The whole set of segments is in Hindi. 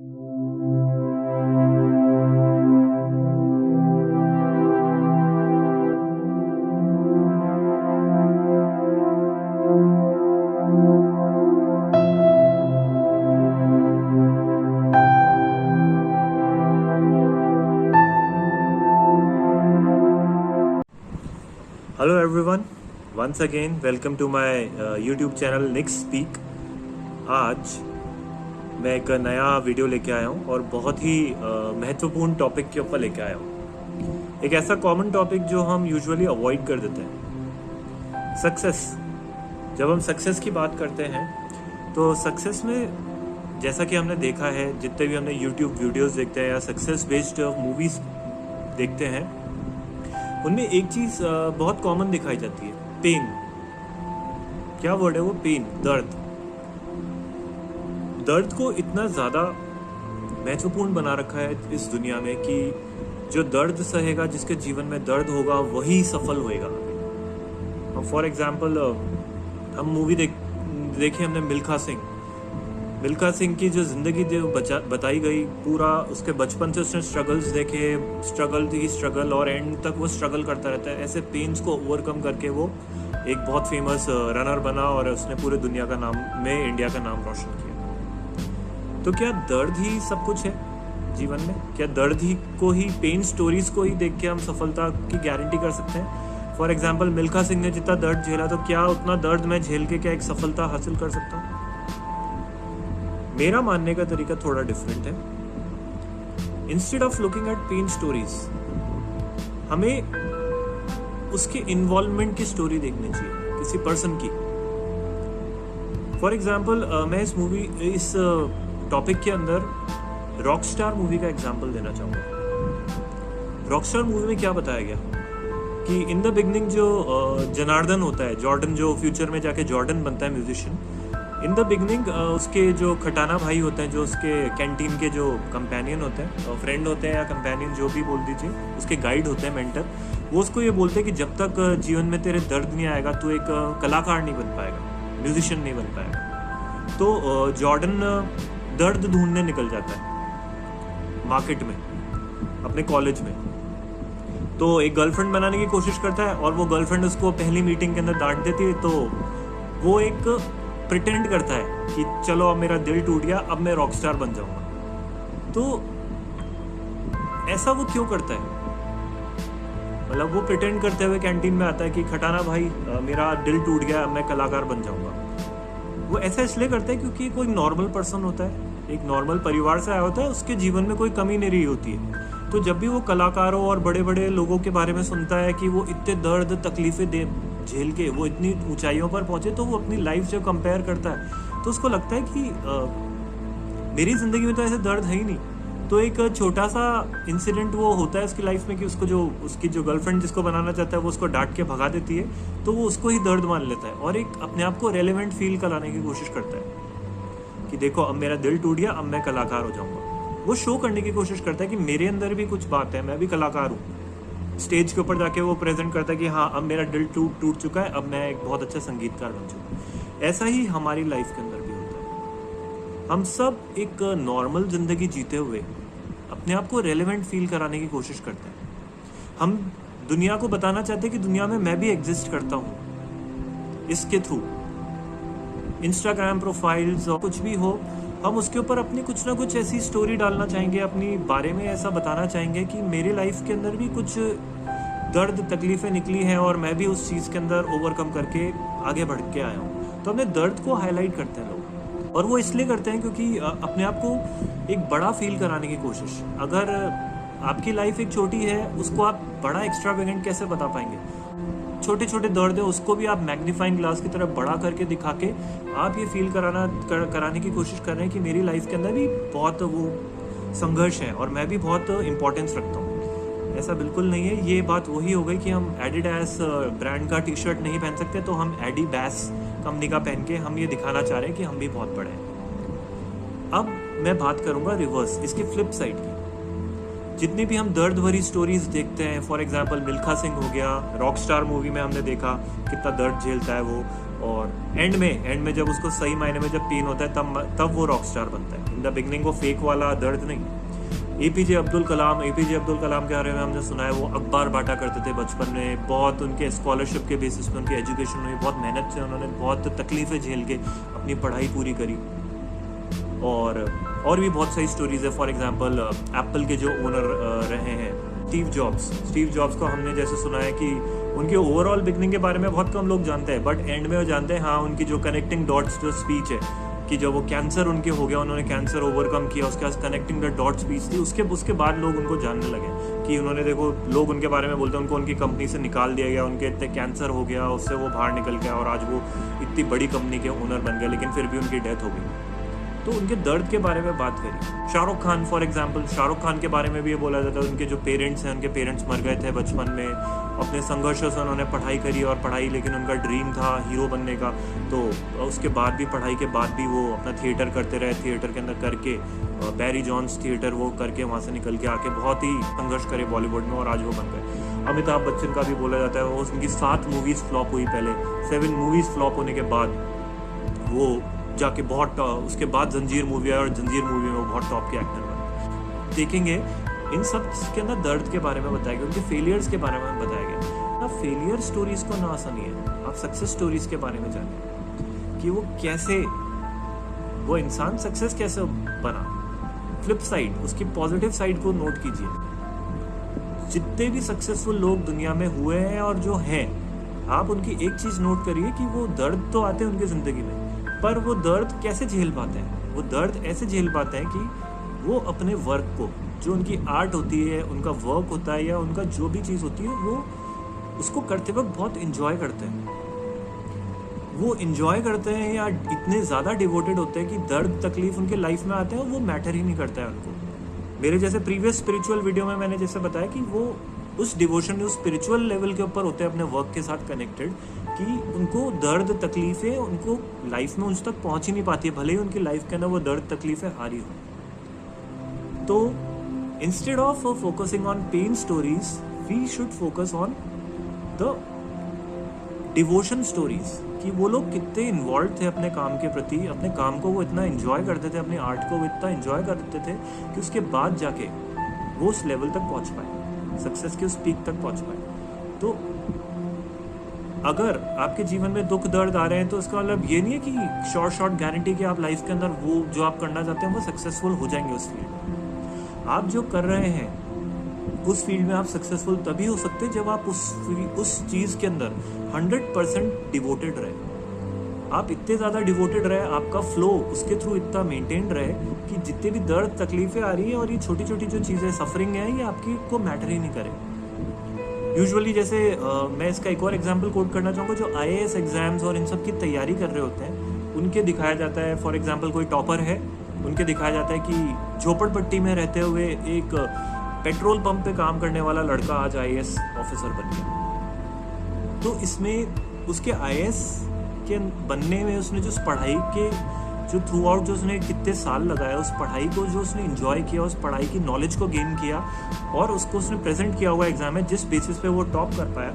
Hello everyone, once again welcome to my YouTube channel Nix Speak. आज मैं एक नया वीडियो लेके आया हूँ और बहुत ही महत्वपूर्ण टॉपिक के ऊपर लेके आया हूँ। एक ऐसा कॉमन टॉपिक जो हम यूजुअली अवॉइड कर देते हैं, सक्सेस। जब हम सक्सेस की बात करते हैं तो सक्सेस में जैसा कि हमने देखा है, जितने भी हमने यूट्यूब वीडियोस देखते हैं या सक्सेस बेस्ड मूवीज देखते हैं, उनमें एक चीज बहुत कॉमन दिखाई जाती है, पेन। क्या वर्ड है वो? पेन, दर्द। दर्द को इतना ज्यादा महत्वपूर्ण बना रखा है इस दुनिया में कि जो दर्द सहेगा, जिसके जीवन में दर्द होगा, वही सफल होएगा। फॉर एग्जाम्पल, हम मूवी देखी हमने मिल्खा सिंह की जो जिंदगी बताई गई, पूरा उसके बचपन से उसने स्ट्रगल्स देखे, स्ट्रगल और एंड तक वो स्ट्रगल करता रहता है। ऐसे पेन्स को ओवरकम करके वो एक बहुत फेमस रनर बना और उसने पूरे दुनिया का नाम में इंडिया का नाम रोशन किया। तो क्या दर्द ही सब कुछ है जीवन में? क्या दर्द ही को ही, पेन स्टोरीज को ही देख के हम सफलता की गारंटी कर सकते हैं? फॉर एग्जाम्पल, मिल्खा सिंह ने जितना दर्द झेला, तो क्या उतना दर्द मैं झेल के क्या एक सफलता हासिल कर सकता हूँ? मेरा मानने का तरीका थोड़ा डिफरेंट है। Instead of looking at pain stories, हमें उसके इन्वॉल्वमेंट की स्टोरी देखनी चाहिए, किसी पर्सन की। फॉर एग्जाम्पल, मैं इस टॉपिक के अंदर रॉकस्टार मूवी का एग्जाम्पल देना चाहूंगा। रॉकस्टार मूवी में क्या बताया गया कि इन द बिगनिंग जो जनार्दन होता है, जॉर्डन, जो फ्यूचर में जाके जॉर्डन बनता है म्यूजिशियन, इन द बिगनिंग उसके जो खटाना भाई होते हैं, जो उसके कैंटीन के जो कंपेनियन होते हैं, फ्रेंड होते हैं या कंपेनियन, जो भी बोल दीजिए, उसके गाइड होते हैं, मेंटर, वो उसको ये बोलते हैं कि जब तक जीवन में तेरे दर्द नहीं आएगा, तू एक कलाकार नहीं बन पाएगा, म्यूजिशियन नहीं बन पाएगा। तो जॉर्डन दर्द ढूंढने निकल जाता है मार्केट में, अपने कॉलेज में। तो एक गर्लफ्रेंड बनाने की कोशिश करता है और वो गर्लफ्रेंड उसको पहली मीटिंग के अंदर डांट देती है। तो वो एक प्रिटेंड करता है कि चलो अब मेरा दिल टूट गया, अब मैं रॉकस्टार बन जाऊंगा। तो ऐसा वो क्यों करता है? मतलब वो प्रिटेंड करते हुए कैंटीन में आता है कि खटाना भाई, मेरा दिल टूट गया, अब मैं कलाकार बन जाऊंगा। वो ऐसा इसलिए करता है क्योंकि कोई नॉर्मल पर्सन होता है, एक नॉर्मल परिवार से आया होता है, उसके जीवन में कोई कमी नहीं रही होती है। तो जब भी वो कलाकारों और बड़े बड़े लोगों के बारे में सुनता है कि वो इतने दर्द तकलीफें झेल के वो इतनी ऊंचाइयों पर पहुंचे, तो वो अपनी लाइफ जब कंपेयर करता है तो उसको लगता है कि मेरी जिंदगी में तो ऐसे दर्द है ही नहीं। तो एक छोटा सा इंसिडेंट वो होता है उसकी लाइफ में कि उसकी जो गर्लफ्रेंड जिसको बनाना चाहता है, वो उसको डांट के भगा देती है, तो वो उसको ही दर्द मान लेता है और एक अपने आप को रेलेवेंट फील कराने की कोशिश करता है कि देखो अब मेरा दिल टूट गया, अब मैं कलाकार हो जाऊंगा। वो शो करने की कोशिश करता है कि मेरे अंदर भी कुछ बात है, मैं भी कलाकार हूँ। स्टेज के ऊपर जाके वो प्रेजेंट करता है कि हाँ, अब मेरा दिल टूट चुका है, अब मैं एक बहुत अच्छा संगीतकार बन चुका हूँ। ऐसा ही हमारी लाइफ के अंदर भी होता है। हम सब एक नॉर्मल जिंदगी जीते हुए अपने आप को रेलेवेंट फील कराने की कोशिश करते हैं। हम दुनिया को बताना चाहते हैं कि दुनिया में मैं भी एग्जिस्ट करता हूँ। इसके थ्रू इंस्टाग्राम प्रोफाइल्स और कुछ भी हो, हम उसके ऊपर अपनी कुछ ना कुछ ऐसी स्टोरी डालना चाहेंगे, अपनी बारे में ऐसा बताना चाहेंगे कि मेरे लाइफ के अंदर भी कुछ दर्द तकलीफें निकली हैं और मैं भी उस चीज़ के अंदर ओवरकम करके आगे बढ़ के आया हूँ। तो अपने दर्द को हाईलाइट करते हैं लोग, और वो इसलिए करते हैं क्योंकि अपने आप को एक बड़ा फील कराने की कोशिश। अगर आपकी लाइफ एक छोटी है, उसको आप बड़ा एक्स्ट्रावेगेंट कैसे बता पाएंगे? छोटे छोटे दर्द है, उसको भी आप मैग्नीफाइंग ग्लास की तरह बड़ा करके दिखा के आप ये फील कराने की कोशिश कर रहे हैं कि मेरी लाइफ के अंदर भी बहुत वो संघर्ष है और मैं भी बहुत इंपॉर्टेंस रखता हूँ। ऐसा बिल्कुल नहीं है। ये बात वही हो गई कि हम एडिडास ब्रांड का टी शर्ट नहीं पहन सकते, तो हम एडिबास कंपनी का पहन के हम ये दिखाना चाह रहे हैं कि हम भी बहुत बड़े हैं। अब मैं बात करूंगा रिवर्स, इसकी फ्लिप साइड की। जितनी भी हम दर्द भरी स्टोरीज देखते हैं, फॉर एग्जांपल मिल्खा सिंह हो गया, रॉकस्टार मूवी में हमने देखा कितना दर्द झेलता है वो, और एंड में जब उसको सही मायने में जब पेन होता है तब वो रॉक स्टार बनता है। इन द बिगनिंग वो फेक वाला दर्द नहीं। एपीजे अब्दुल कलाम के बारे में हमने सुना है, वो अखबार बांटा करते थे बचपन में, बहुत उनके स्कॉलरशिप के बेसिस पे उनकी एजुकेशन हुई, बहुत मेहनत से उन्होंने बहुत तकलीफें झेल के अपनी पढ़ाई पूरी करी। और भी बहुत सारी स्टोरीज है। फॉर एग्जांपल एप्पल के जो ओनर रहे हैं स्टीव जॉब्स को हमने जैसे सुना है कि उनके ओवरऑल बिगनिंग के बारे में बहुत कम लोग जानते हैं, बट एंड में वो जानते हैं हाँ उनकी जो कनेक्टिंग डॉट्स जो स्पीच है कि जब वो कैंसर उनके हो गया, उन्होंने कैंसर ओवरकम किया, उसके बाद कनेक्टिंग द डॉट स्पीच थी, उसके बाद लोग उनको जानने लगे कि उन्होंने देखो लोग उनके बारे में बोलते हैं उनको उनकी कंपनी से निकाल दिया गया, उनके इतने कैंसर हो गया, उससे वो बाहर निकल गया और आज वो इतनी बड़ी कंपनी के ओनर बन गए, लेकिन फिर भी उनकी डेथ हो गई। तो उनके दर्द के बारे में बात करी। शाहरुख खान फॉर एग्जांपल, शाहरुख खान के बारे में भी ये बोला जाता है उनके जो पेरेंट्स हैं, उनके पेरेंट्स मर गए थे बचपन में, अपने संघर्षों से उन्होंने पढ़ाई करी और पढ़ाई, लेकिन उनका ड्रीम था हीरो बनने का, तो उसके बाद भी पढ़ाई के बाद भी वो अपना थिएटर करते रहे, थिएटर के अंदर करके बैरी जॉन्स थिएटर वो करके वहाँ से निकल के आके बहुत ही संघर्ष करे बॉलीवुड में और आज वो बन गए। अमिताभ बच्चन का भी बोला जाता है वो उनकी 7 मूवीज़ फ्लॉप हुई, पहले 7 मूवीज़ फ्लॉप होने के बाद वो जाके बहुत उसके बाद जंजीर मूवी आया और जंजीर मूवी में वो बहुत टॉप के एक्टर बने। देखेंगे इन सब के अंदर दर्द के बारे में बताया गया, उनके फेलियर्स के बारे में बताया गया। आप फेलियर स्टोरीज को ना सुनिए, आप सक्सेस स्टोरीज के बारे में जानिए कि वो कैसे, वो इंसान सक्सेस कैसे बना। फ्लिप साइड, उसकी पॉजिटिव साइड को नोट कीजिए। जितने भी सक्सेसफुल लोग दुनिया में हुए हैं और जो हैं, आप उनकी एक चीज नोट करिए कि वो दर्द तो आते हैं उनकी जिंदगी में, पर वो दर्द कैसे झेल पाते हैं। वो दर्द ऐसे झेल पाते हैं कि वो अपने वर्क को, जो उनकी आर्ट होती है, उनका वर्क होता है या उनका जो भी चीज़ होती है, वो उसको करते वक्त बहुत इन्जॉय करते हैं। वो इन्जॉय करते हैं या इतने ज़्यादा डिवोटेड होते हैं कि दर्द तकलीफ उनके लाइफ में आते हैं वो मैटर ही नहीं करता है उनको। मेरे जैसे प्रीवियस स्पिरिचुअल वीडियो में मैंने जैसे बताया कि वो उस डिवोशन, उस स्पिरिचुअल लेवल के ऊपर होते हैं अपने वर्क के साथ कनेक्टेड, कि उनको दर्द तकलीफें उनको लाइफ में उस तक पहुंच ही नहीं पाती है, भले ही उनकी लाइफ के अंदर वो दर्द तकलीफें आ रही हो। तो instead of focusing on pain stories, we should focus on the devotion stories, कि वो लोग कितने इन्वॉल्व थे अपने काम के प्रति, अपने काम को वो इतना एंजॉय करते थे, अपनी आर्ट को वो इतना एंजॉय करते थे कि उसके बाद जाके वो उस लेवल तक पहुंच पाए, सक्सेस के उस पीक तक पहुंच पाए। तो अगर आपके जीवन में दुख दर्द आ रहे हैं तो इसका मतलब ये नहीं है कि शॉर्ट गारंटी कि आप लाइफ के अंदर वो जो आप करना चाहते हैं वो सक्सेसफुल हो जाएंगे उस फील्ड में। आप जो कर रहे हैं उस फील्ड में आप सक्सेसफुल तभी हो सकते हैं जब आप उस चीज़ के अंदर 100% डिवोटेड रहे। आप इतने ज़्यादा डिवोटेड रहे, आपका फ्लो उसके थ्रू इतना मेंटेन्ड रहे कि जितने भी दर्द तकलीफें आ रही है और ये छोटी छोटी जो चीज़ें सफरिंग है ये आपकी को मैटर ही नहीं करे। यूजुअली जैसे मैं इसका एक और एग्जांपल कोट करना चाहूँगा, जो IAS एग्जाम्स और इन सब की तैयारी कर रहे होते हैं उनके दिखाया जाता है, फॉर एग्जांपल कोई टॉपर है, उनके दिखाया जाता है कि झोपड़पट्टी में रहते हुए एक पेट्रोल पंप पे काम करने वाला लड़का आज IAS ऑफिसर बन गया। तो इसमें उसके IAS के बनने में उसने जो पढ़ाई के जो थ्रू आउट जो उसने कितने साल लगाया, उस पढ़ाई को जो उसने एंजॉय किया, उस पढ़ाई की नॉलेज को गेन किया और उसको उसने प्रेजेंट किया हुआ एग्जाम में, जिस बेसिस पे वो टॉप कर पाया,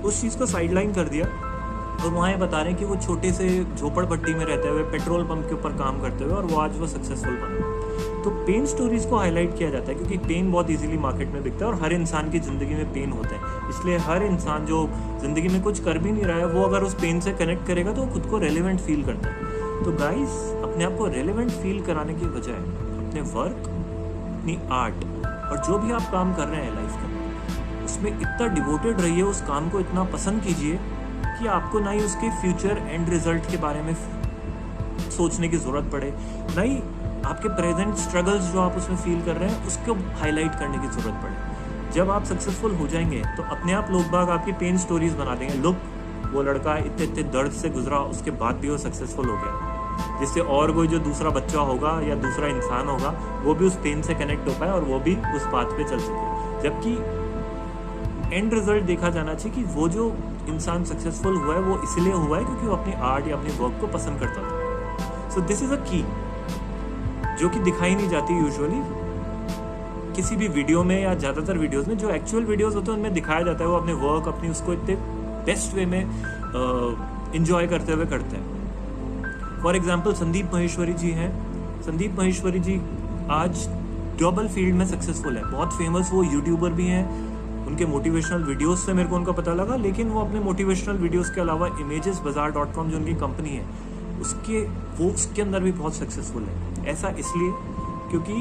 उस चीज़ को साइडलाइन कर दिया। और वहाँ ये बता रहे हैं कि वो छोटे से झोपड़पट्टी में रहते हुए पेट्रोल पंप के ऊपर काम करते हुए और वो आज वो सक्सेसफुल बना। तो पेन स्टोरीज को हाईलाइट किया जाता है क्योंकि पेन बहुत इजीली मार्केट में बिकता है और हर इंसान की ज़िंदगी में पेन होता है। इसलिए हर इंसान जो ज़िंदगी में कुछ कर भी नहीं रहा है, वो अगर उस पेन से कनेक्ट करेगा तो वो खुद को रेलिवेंट फील करता है। तो गाइस, अपने आप को रेलेवेंट फील कराने की बजाय अपने वर्क, अपनी आर्ट और जो भी आप काम कर रहे हैं लाइफ में, उसमें इतना डिवोटेड रहिए, उस काम को इतना पसंद कीजिए कि आपको ना ही उसके फ्यूचर एंड रिजल्ट के बारे में सोचने की ज़रूरत पड़े, ना ही आपके प्रेजेंट स्ट्रगल्स जो आप उसमें फील कर रहे हैं उसको हाईलाइट करने की ज़रूरत पड़े। जब आप सक्सेसफुल हो जाएंगे तो अपने आप लोग बाग आपकी पेन स्टोरीज बना देंगे। लुक, वो लड़का इतने दर्द से गुजरा, उसके बाद भी वो सक्सेसफुल हो गया, जिससे और कोई जो दूसरा बच्चा होगा या दूसरा इंसान होगा वो भी उस पेन से कनेक्ट हो पाए और वो भी उस बात पे चल सके। जबकि एंड रिजल्ट देखा जाना चाहिए कि वो जो इंसान सक्सेसफुल हुआ है वो इसलिए हुआ है क्योंकि वो अपनी आर्ट या अपने वर्क को पसंद करता था। सो दिस इज अ की जो कि दिखाई नहीं जाती यूजुअली किसी भी वीडियो में या ज़्यादातर वीडियोस में। जो एक्चुअल वीडियोस होते हैं उनमें दिखाया जाता है वो अपने वर्क, अपनी उसको इतने बेस्ट वे में इंजॉय करते हुए करते हैं। फॉर एग्जाम्पल संदीप महेश्वरी जी हैं। संदीप महेश्वरी जी आज डबल फील्ड में सक्सेसफुल है, बहुत फेमस वो यूट्यूबर भी हैं। उनके मोटिवेशनल वीडियोस से मेरे को उनका पता लगा, लेकिन वो अपने मोटिवेशनल वीडियोस के अलावा imagesbazaar.com जो उनकी कंपनी है उसके अंदर भी बहुत सक्सेसफुल है। ऐसा इसलिए क्योंकि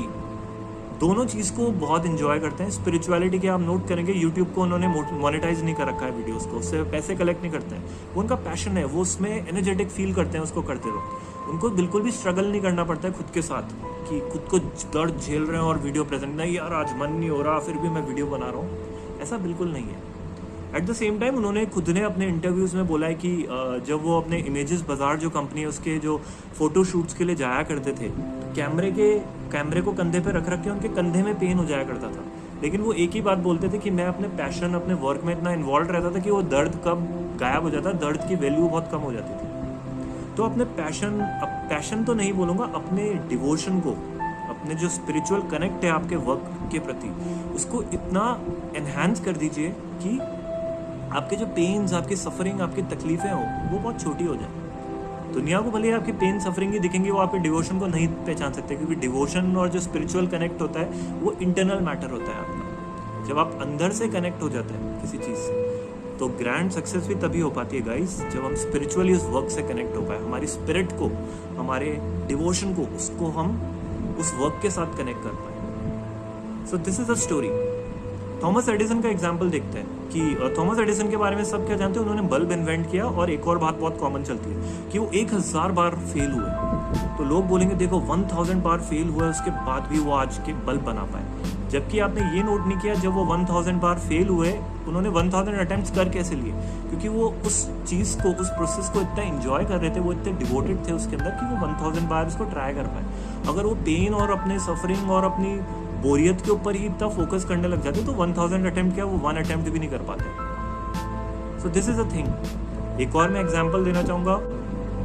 दोनों चीज़ को बहुत इंजॉय करते हैं। स्पिरिचुअलिटी के आप नोट करेंगे, यूट्यूब को उन्होंने मोनेटाइज नहीं कर रखा है वीडियोस को, उससे पैसे कलेक्ट नहीं करते हैं। वो उनका पैशन है, वो उसमें एनर्जेटिक फील करते हैं उसको करते वक्त। उनको बिल्कुल भी स्ट्रगल नहीं करना पड़ता है खुद के साथ कि खुद को दर्द झेल रहे हैं और वीडियो प्रेजेंट नहीं, यार आज मन नहीं हो रहा फिर भी मैं वीडियो बना रहा हूँ, ऐसा बिल्कुल नहीं है। एट द सेम टाइम उन्होंने खुद ने अपने इंटरव्यूज़ में बोला है कि जब वो अपने इमेजेस बाजार जो कंपनी है उसके जो फोटो शूट्स के लिए जाया करते थे, कैमरे को कंधे पे रख के उनके कंधे में पेन हो जाया करता था, लेकिन वो एक ही बात बोलते थे कि मैं अपने पैशन अपने वर्क में इतना इन्वॉल्व रहता था कि वो दर्द कब गायब हो जाता, दर्द की वैल्यू बहुत कम हो जाती थी। तो अपने पैशन तो नहीं बोलूँगा, अपने डिवोशन को, अपने जो स्पिरिचुअल कनेक्ट है आपके वर्क के प्रति, उसको इतना एनहांस कर दीजिए कि आपके जो पेन्स, आपकी सफरिंग, आपकी तकलीफें हो वो बहुत छोटी हो जाए। दुनिया को भले आपकी पेन सफरिंग ही दिखेंगी, वो आपके डिवोशन को नहीं पहचान सकते, क्योंकि डिवोशन और जो स्पिरिचुअल कनेक्ट होता है वो इंटरनल मैटर होता है आपका। जब आप अंदर से कनेक्ट हो जाते हैं किसी चीज़ से, तो ग्रैंड सक्सेस भी तभी हो पाती है गाइस, जब हम स्पिरिचुअली उस वर्क से कनेक्ट हो पाए, हमारी स्पिरिट को, हमारे डिवोशन को, उसको हम उस वर्क के साथ कनेक्ट कर पाए। So this is a story. Thomas Edison का एग्जाम्पल देखते हैं कि थॉमस एडिसन के बारे में सब क्या जानते हैं, उन्होंने बल्ब इन्वेंट किया, और एक और बात बहुत कॉमन चलती है कि वो 1000 बार फेल हुए। तो लोग बोलेंगे देखो 1000 बार फेल हुआ, उसके बाद भी वो आज के बल्ब बना पाए। जबकि आपने ये नोट नहीं किया, जब वो 1000 बार फेल हुए, उन्होंने 1000 अटेम्प्ट्स कर कैसे लिए? क्योंकि वो उस चीज़ को, उस प्रोसेस को इतना एंजॉय कर रहे थे, वो इतने डिवोटेड थे उसके अंदर कि वो 1000 बार उसको ट्राई कर पाए। अगर वो पेन और अपने सफरिंग और अपनी बोरियत के ऊपर ही इतना फोकस करने लग जाते तो 1000 अटेम्प्ट क्या, वो 1 अटेम्प्ट भी नहीं कर पाते। So this is a thing. एक और मैं एग्जांपल देना चाहूँगा,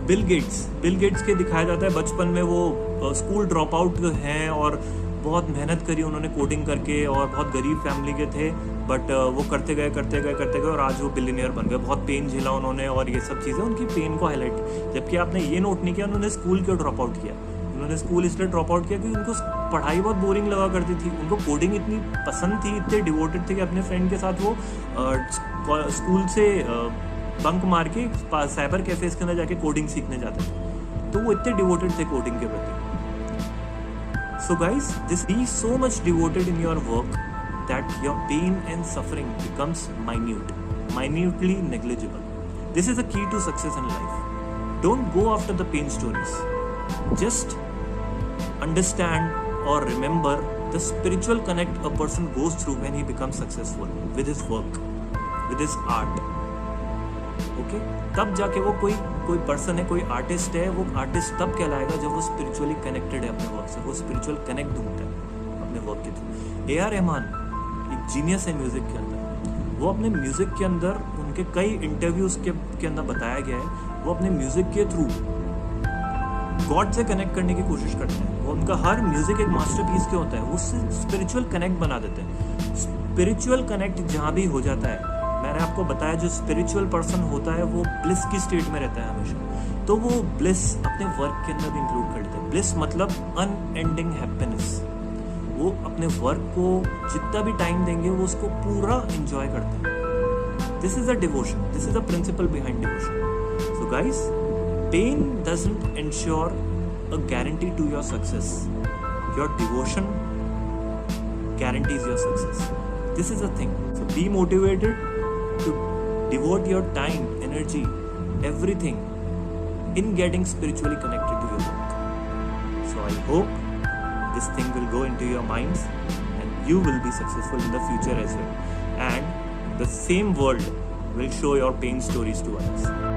बिल गेट्स के दिखाया जाता है बचपन में वो स्कूल ड्रॉप आउट हैं और बहुत मेहनत करी उन्होंने कोडिंग करके, और बहुत गरीब फैमिली के थे, बट वो करते गए और आज वो बिलियनियर बन गए। बहुत पेन झेला उन्होंने और ये सब चीज़ें उनकी पेन को हाईलाइट। जबकि आपने ये नोट नहीं किया उन्होंने स्कूल क्यों ड्रॉप आउट किया। उन्होंने स्कूल इसलिए ड्रॉप आउट किया क्योंकि उनको पढ़ाई बहुत बोरिंग लगा करती थी, उनको कोडिंग इतनी पसंद थी, इतने डिवोटेड थे कि अपने फ्रेंड के साथ वो स्कूल से बंक मार के साइबर कैफेज के अंदर जाके कोडिंग सीखने जाते थे। तो वो इतने डिवोटेड थे कोडिंग के प्रति। So guys, just be so much devoted in your work that your pain and suffering becomes minutely negligible. This is the key to success in life. Don't go after the pain stories. Just understand or remember the spiritual connect a person goes through when he becomes successful with his work, with his art. Okay, तब जाके वो कोई पर्सन है, कोई आर्टिस्ट है, वो आर्टिस्ट तब कहलाएगा जब वो स्पिरिचुअली कनेक्टेड है अपने वर्क से, वो स्पिरिचुअल कनेक्ट ढूंढता है अपने वर्क के थ्रू। ए.आर. रहमान एक जीनियस है म्यूजिक के अंदर। वो अपने म्यूजिक के अंदर, उनके कई इंटरव्यूज के अंदर बताया गया है, वो अपने म्यूजिक के थ्रू गॉड से कनेक्ट करने की कोशिश करते हैं। वो उनका हर म्यूजिक एक मास्टरपीस के होता है, वो उससे स्पिरिचुअल कनेक्ट बना देते हैं। स्पिरिचुअल कनेक्ट जहाँ भी हो जाता है, मैंने आपको बताया जो स्पिरिचुअल पर्सन होता है वो ब्लिस की स्टेट में रहता है हमेशा, तो वो ब्लिस अपने वर्क के अंदर भी इंक्लूड करते हैं। ब्लिस मतलब अनएंडिंग हैप्पीनेस। वो अपने वर्क को जितना भी टाइम देंगे वो उसको पूरा एंजॉय करते हैं। This is a devotion, this is a principle behind devotion. So guys, pain doesn't ensure a guarantee to your success, your devotion guarantees your success. This is the thing. So be motivated to devote your time, energy, everything in getting spiritually connected to your work. So I hope this thing will go into your minds and you will be successful in the future as well. And the same world will show your pain stories to others.